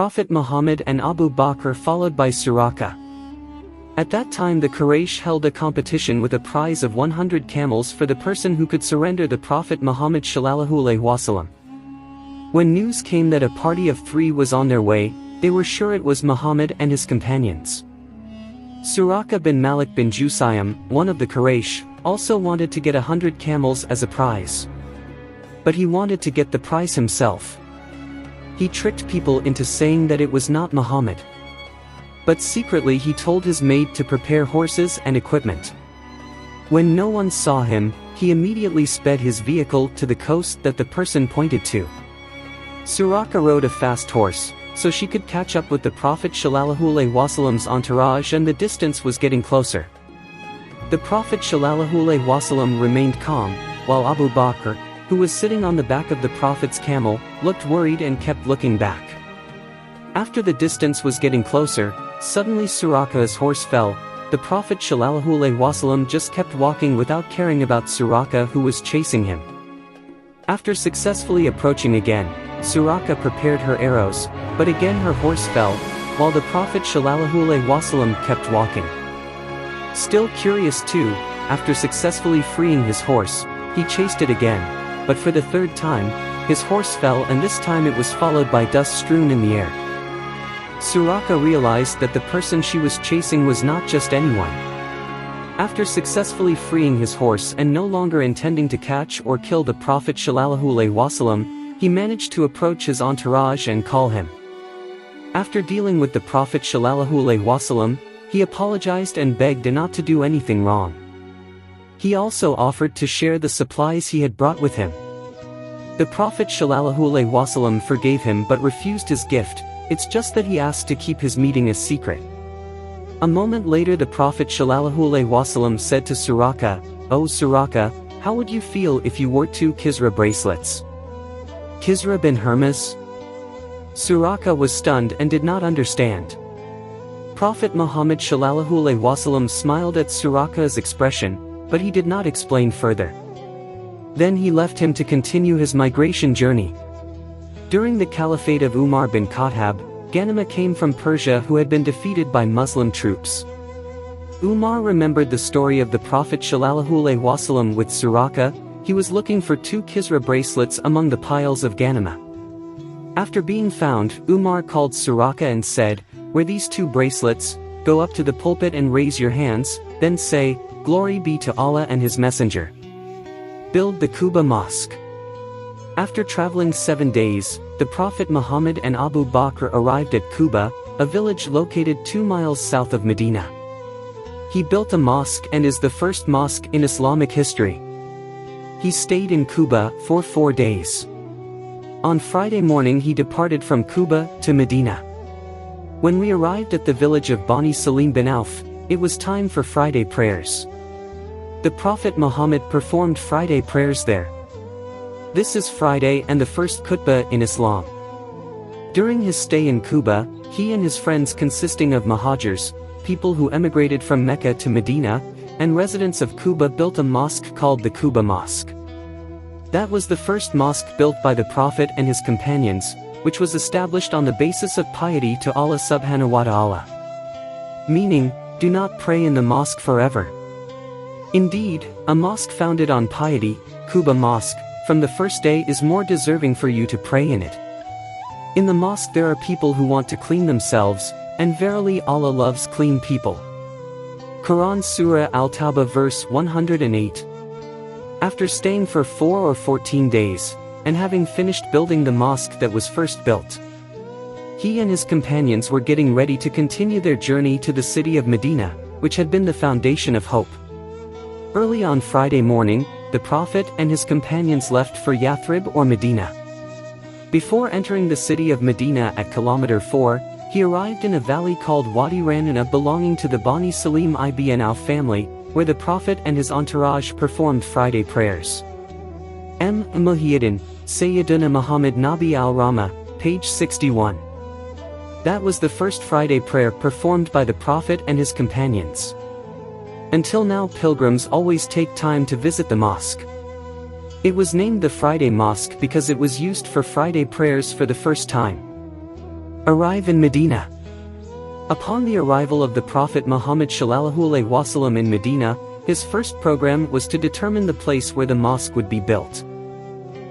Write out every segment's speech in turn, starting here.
Prophet Muhammad and Abu Bakr followed by Sirah. At that time the Quraysh held a competition with a prize of 100 camels for the person who could surrender the Prophet Muhammad Sallallohu'alaihiwassalam. When news came that a party of 3 was on their way, they were sure it was Muhammad and his companions. Sirah bin Malik bin Jusaym, one of the Quraysh, also wanted to get 100 camels as a prize. But he wanted to get the prize himself. He tricked people into saying that it was not Muhammad. But secretly he told his maid to prepare horses and equipment. When no one saw him, he immediately sped his vehicle to the coast that the person pointed to. Sirah rode a fast horse, so she could catch up with the Prophet Sallallohu'alaihiwassalam's entourage, and the distance was getting closer. The Prophet Sallallohu'alaihiwassalam remained calm, while Abu Bakr, who was sitting on the back of the Prophet's camel, looked worried and kept looking back. After the distance was getting closer, suddenly Sirah's horse fell. The Prophet Sallallohu'alaihiwassalam just kept walking without caring about Sirah, who was chasing him. After successfully approaching again, Sirah prepared her arrows, but again her horse fell, while the Prophet Sallallohu'alaihiwassalam kept walking. Still curious too, after successfully freeing his horse, he chased it again, but for the 3rd time, his horse fell, and this time it was followed by dust strewn in the air. Sirah realized that the person she was chasing was not just anyone. After successfully freeing his horse and no longer intending to catch or kill the Prophet Sallallohu'alaihiwassalam, he managed to approach his entourage and call him. After dealing with the Prophet Sallallohu'alaihiwassalam, he apologized and begged not to do anything wrong. He also offered to share the supplies he had brought with him. The Prophet Sallallohu'alaihiwassalam forgave him but refused his gift. It's just that he asked to keep his meeting a secret. A moment later the Prophet Sallallohu'alaihiwassalam said to Sirah, "O Sirah, how would you feel if you wore 2 Kisra bracelets?" Kisra bin Hermes? Sirah was stunned and did not understand. Prophet Muhammad Sallallohu'alaihiwassalam smiled at Sirah's expression, but he did not explain further. Then he left him to continue his migration journey. During the caliphate of Umar bin Khattab, Ghanima came from Persia who had been defeated by Muslim troops. Umar remembered the story of the Prophet Sallallohu'alaihiwassalam with Sirah. He was looking for 2 Kisra bracelets among the piles of Ghanima. After being found, Umar called Sirah and said, "Wear these 2 bracelets, go up to the pulpit and raise your hands, then say, 'Glory be to Allah and His Messenger.' Build the Quba Mosque." After traveling 7 days, the Prophet Muhammad and Abu Bakr arrived at Quba, a village located 2 miles south of Medina. He built a mosque and is the first mosque in Islamic history. He stayed in Quba for 4 days. On Friday morning he departed from Quba to Medina. When we arrived at the village of Bani Salim bin Auf, it was time for Friday prayers. The Prophet Muhammad performed Friday prayers there. This is Friday and the first khutbah in Islam. During his stay in Quba, he and his friends consisting of Muhajirs, people who emigrated from Mecca to Medina, and residents of Quba built a mosque called the Quba Mosque. That was the first mosque built by the Prophet and his companions, which was established on the basis of piety to Allah subhanahu wa ta'ala. Meaning, do not pray in the mosque forever. Indeed, a mosque founded on piety, Quba Mosque, from the first day is more deserving for you to pray in it. In the mosque there are people who want to clean themselves, and verily Allah loves clean people. Quran Surah Al-Tawbah verse 108. After staying for 4 or 14 days, and having finished building the mosque that was first built, he and his companions were getting ready to continue their journey to the city of Medina, which had been the foundation of hope. Early on Friday morning, the Prophet and his companions left for Yathrib or Medina. Before entering the city of Medina at kilometer 4, he arrived in a valley called Wadi Ranana belonging to the Bani Salim ibn Auf family, where the Prophet and his entourage performed Friday prayers. Muhyiddin, Sayyidina Muhammad Nabi al-Rahma, page 61. That was the first Friday prayer performed by the Prophet and his companions. Until now pilgrims always take time to visit the mosque. It was named the Friday Mosque because it was used for Friday prayers for the first time. Arrive in Medina. Upon the arrival of the Prophet Muhammad Sallallohu'alaihiwassalam in Medina, his first program was to determine the place where the mosque would be built.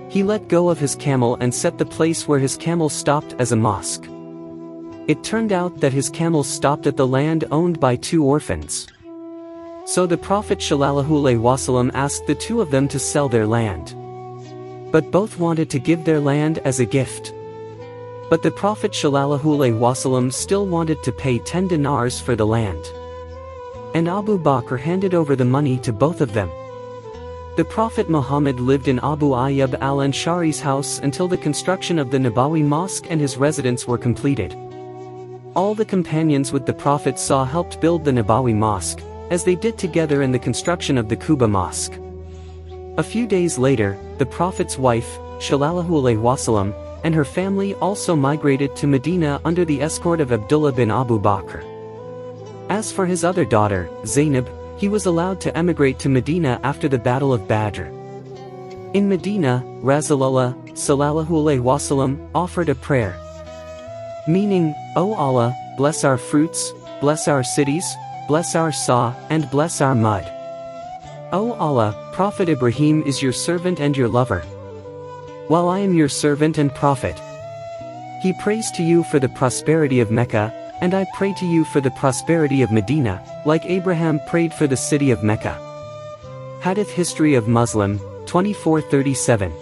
He let go of his camel and set the place where his camel stopped as a mosque. It turned out that his camel stopped at the land owned by two orphans. So the Prophet Sallallohu'alaihiwassalam asked the two of them to sell their land. But both wanted to give their land as a gift. But the Prophet Sallallohu'alaihiwassalam still wanted to pay 10 dinars for the land. And Abu Bakr handed over the money to both of them. The Prophet Muhammad lived in Abu Ayyub al-Anshari's house until the construction of the Nabawiyah mosque and his residence were completed. All the companions with the Prophet helped build the Nabawiyah mosque, as they did together in the construction of the Quba mosque. A few days later, the Prophet's wife, Sallallohu'alaihiwassalam, and her family also migrated to Medina under the escort of Abdullah bin Abu Bakr. As for his other daughter, Zainab, he was allowed to emigrate to Medina after the Battle of Badr. In Medina, Rasulullah Sallallohu'alaihiwassalam offered a prayer, meaning, "O Allah, bless our fruits, bless our cities, bless our saw, and bless our mud. O Allah, Prophet Ibrahim is your servant and your lover, while I am your servant and prophet. He prays to you for the prosperity of Mecca, and I pray to you for the prosperity of Medina, like Abraham prayed for the city of Mecca." Hadith History of Muslim, 2437.